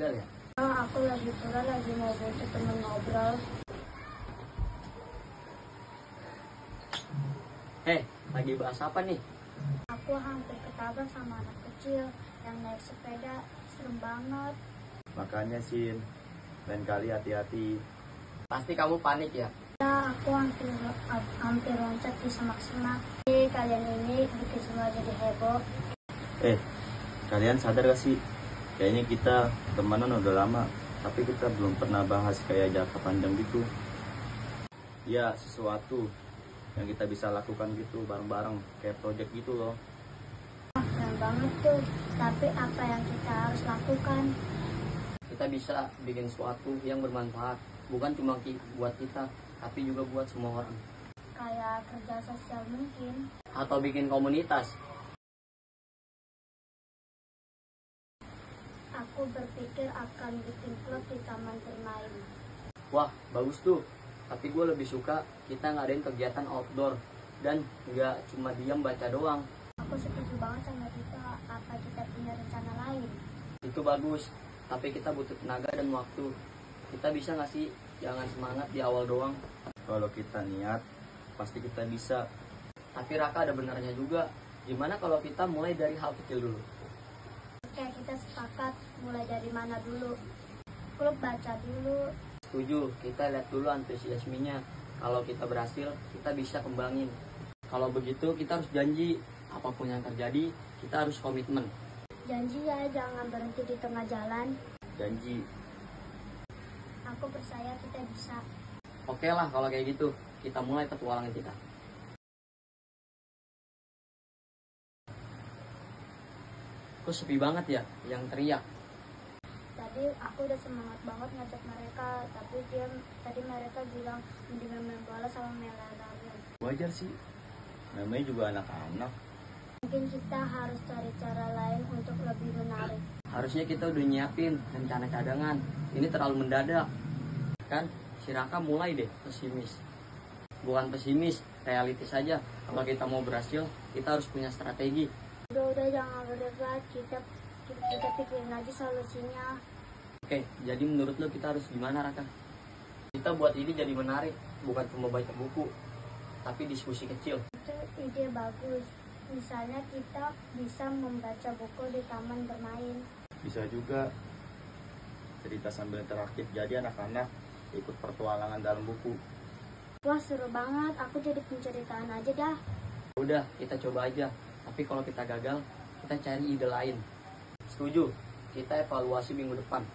gagal ya? Aku lagi mau butuh temen ngobrol. Lagi bahas apa nih? Aku hampir ketabrak sama anak kecil yang naik sepeda, serem banget. Makanya Sin, lain kali hati-hati. Pasti kamu panik ya? Aku hampir loncat di semak-semak. Kalian ini bikin semua jadi heboh. Kalian sadar gak sih? Kayaknya kita temenan udah lama, tapi kita belum pernah bahas kayak jangka panjang gitu. Ya, sesuatu yang kita bisa lakukan gitu bareng-bareng, kayak project gitu loh. Keren banget tuh, tapi apa yang kita harus lakukan? Kita bisa bikin sesuatu yang bermanfaat, bukan cuma buat kita, tapi juga buat semua orang. Kayak kerja sosial mungkin. Atau bikin komunitas. Aku berpikir akan bikin klub di taman bermain. Wah, bagus tuh. Tapi gue lebih suka kita ngadain kegiatan outdoor dan nggak cuma diam baca doang. Aku setuju banget sama kita. Apa kita punya rencana lain? Itu bagus, tapi kita butuh tenaga dan waktu. Kita bisa nggak sih? Jangan semangat di awal doang. Kalau kita niat, pasti kita bisa. Tapi Raka ada benarnya juga. Gimana kalau kita mulai dari hal kecil dulu? Oke, kita sepakat mulai dari mana dulu? Klub baca dulu. Setuju, kita lihat dulu antusiasmenya. Kalau kita berhasil, kita bisa kembangin. Kalau begitu, kita harus janji. Apapun yang terjadi, kita harus komitmen. Janji ya, jangan berhenti di tengah jalan. Janji. Aku percaya kita bisa. Oke lah kalau kayak gitu, kita mulai petualangan kita. Kok sepi banget ya yang teriak? Tadi aku udah semangat banget ngajak mereka, tapi tadi mereka bilang mendingan main bola sama main lari. Wajar sih, namanya juga anak-anak. Mungkin kita harus cari cara lain untuk lebih menarik. Harusnya kita udah nyiapin rencana cadangan. Ini terlalu mendadak. Kan si Raka mulai deh pesimis. Bukan pesimis, realistis aja. Kalau kita mau berhasil, kita harus punya strategi. Udah jangan berdebat, kita pikirin aja solusinya. Oke, jadi menurut lo kita harus gimana Raka? Kita buat ini jadi menarik, bukan cuma baca buku, tapi diskusi kecil. Itu ide bagus. Misalnya kita bisa membaca buku di taman bermain. Bisa juga cerita sambil interaktif, jadi anak-anak ikut pertualangan dalam buku. Wah, seru banget. Aku jadi penceritaan aja dah. Udah, kita coba aja. Tapi kalau kita gagal, kita cari ide lain. Setuju, kita evaluasi minggu depan.